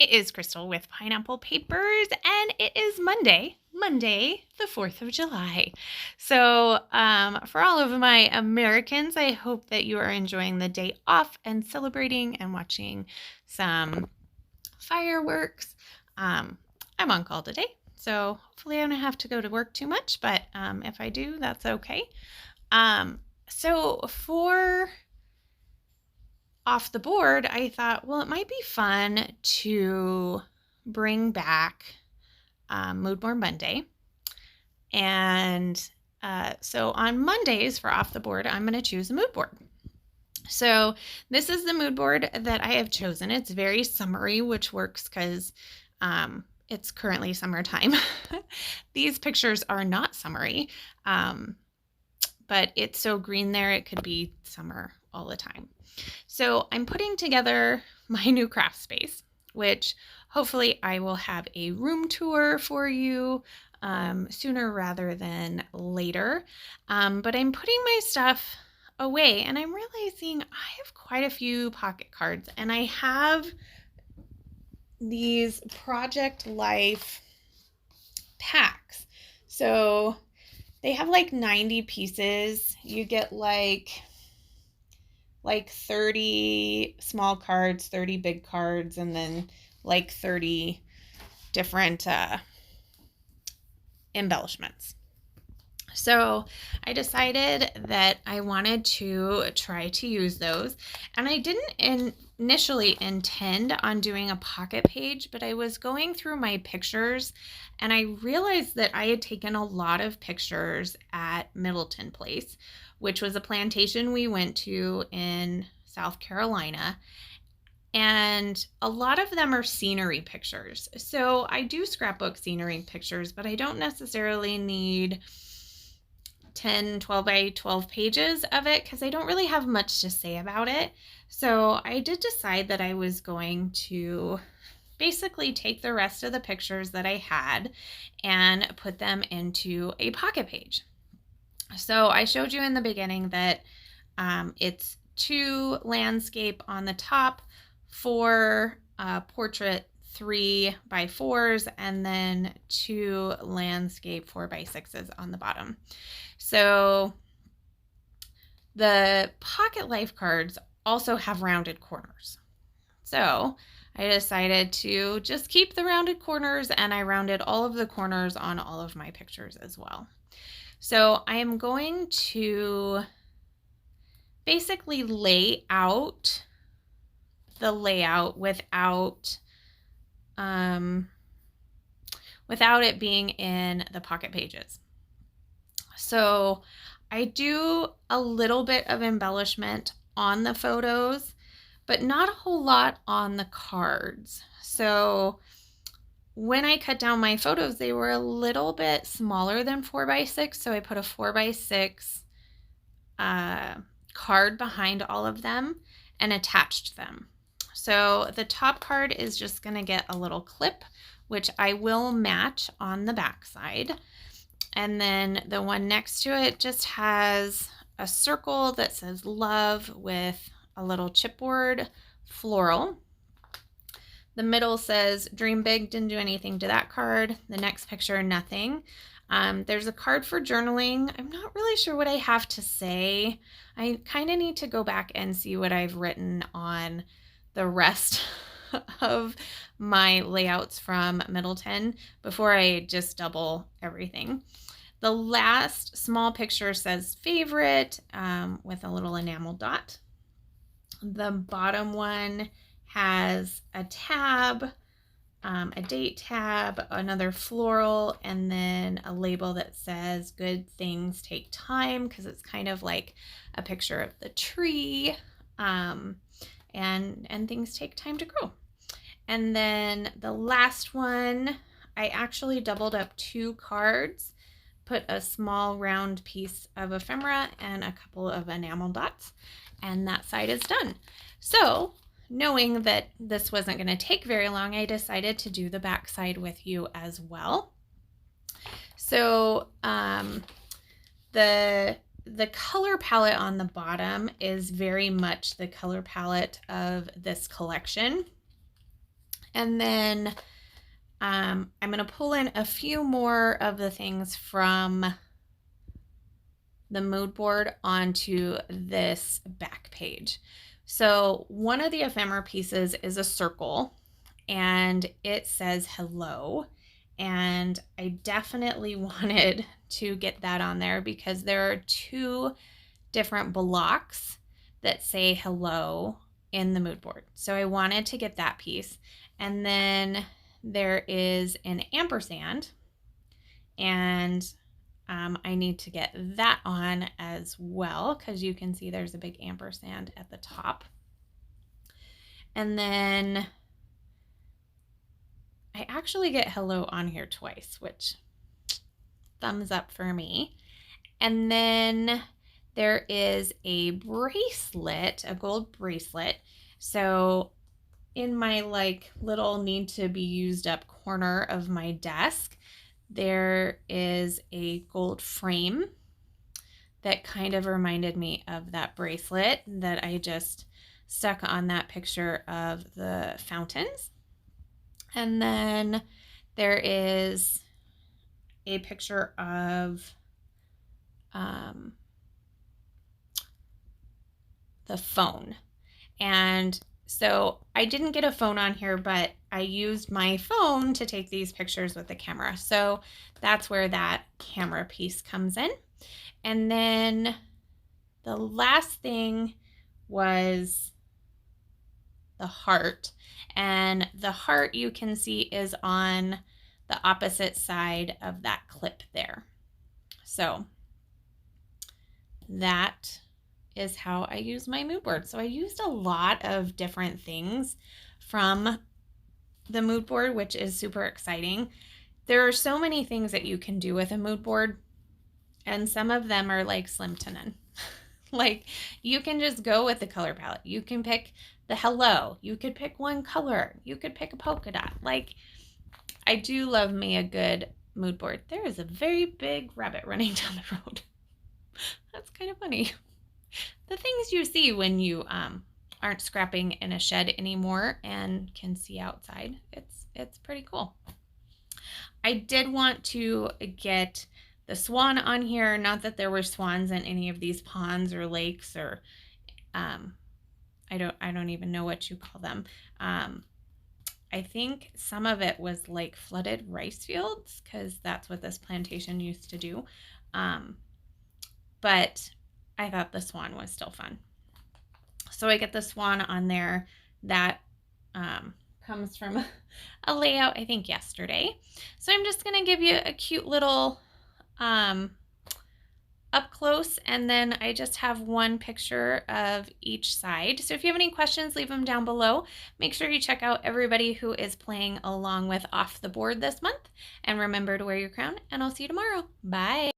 It is Crystal with Pineapple Papers, and it is Monday, the 4th of July. So, for all of my Americans, I hope that you are enjoying the day off and celebrating and watching some fireworks. I'm on call today, so hopefully I don't have to go to work too much, but if I do, that's okay. So for off the board, I thought, well, it might be fun to bring back Mood Board Monday. And so on Mondays for off the board, I'm going to choose a mood board. So this is the mood board that I have chosen. It's very summery, which works because it's currently summertime. These pictures are not summery, but it's so green there, it could be summer all the time. So I'm putting together my new craft space, which hopefully I will have a room tour for you sooner rather than later. But I'm putting my stuff away and I'm realizing I have quite a few pocket cards, and I have these Project Life packs. So they have like 90 pieces. You get like 30 small cards, 30 big cards, and then like 30 different embellishments. So I decided that I wanted to try to use those, and I didn't initially intend on doing a pocket page, but I was going through my pictures and I realized that I had taken a lot of pictures at Middleton Place, which was a plantation we went to in South Carolina. And a lot of them are scenery pictures. So I do scrapbook scenery pictures, but I don't necessarily need 10, 12 by 12 pages of it because I don't really have much to say about it. So I did decide that I was going to basically take the rest of the pictures that I had and put them into a pocket page. So I showed you in the beginning that it's 2 landscape on the top, 4 portrait 3 by 4s, and then 2 landscape 4 by 6s on the bottom. So the Pocket Life cards also have rounded corners. So I decided to just keep the rounded corners, and I rounded all of the corners on all of my pictures as well. So I am going to basically lay out the layout without it being in the pocket pages. So I do a little bit of embellishment on the photos, but not a whole lot on the cards. So when I cut down my photos, they were a little bit smaller than 4 by 6, so I put a 4 by 6 card behind all of them and attached them. So the top card is just going to get a little clip, which I will match on the back side. And then the one next to it just has a circle that says love with a little chipboard floral. The middle says dream big, didn't do anything to that card. The next picture, nothing. There's a card for journaling. I'm not really sure what I have to say. I kind of need to go back and see what I've written on the rest of my layouts from Middleton before I just double everything. The last small picture says favorite with a little enamel dot. The bottom one has a tab, a date tab, another floral, and then a label that says good things take time, because it's kind of like a picture of the tree, and things take time to grow. And then the last one, I actually doubled up 2 cards, put a small round piece of ephemera and a couple of enamel dots, and that side is done. So knowing that this wasn't going to take very long, I decided to do the back side with you as well. So the color palette on the bottom is very much the color palette of this collection. And then I'm going to pull in a few more of the things from the mood board onto this back page. So one of the ephemera pieces is a circle and it says hello. And I definitely wanted to get that on there because there are 2 different blocks that say hello in the mood board. So I wanted to get that piece. And then there is an ampersand, and I need to get that on as well because you can see there's a big ampersand at the top. And then I actually get hello on here twice, which thumbs up for me. And then there is a bracelet, a gold bracelet. So in my like little need to be used up corner of my desk, there is a gold frame that kind of reminded me of that bracelet that I just stuck on that picture of the fountains. And then there is a picture of the phone. And so I didn't get a phone on here, but I used my phone to take these pictures with the camera. So that's where that camera piece comes in. And then the last thing was the heart. And the heart you can see is on the opposite side of that clip there. So that is how I use my mood board. So I used a lot of different things from the mood board, which is super exciting. There are so many things that you can do with a mood board, and some of them are like slim to none. Like you can just go with the color palette. You can pick the hello. You could pick one color. You could pick a polka dot. Like I do love me a good mood board. There is a very big rabbit running down the road. That's kind of funny. The things you see when you aren't scrapping in a shed anymore and can see outside. It's pretty cool. I did want to get the swan on here. Not that there were swans in any of these ponds or lakes or I don't even know what you call them. I think some of it was like flooded rice fields because that's what this plantation used to do. But I thought the swan was still fun. So I get the swan on there. That comes from a layout, I think, yesterday. So I'm just going to give you a cute little up close, and then I just have one picture of each side. So if you have any questions, leave them down below. Make sure you check out everybody who is playing along with Off the Board this month. And remember to wear your crown, and I'll see you tomorrow. Bye.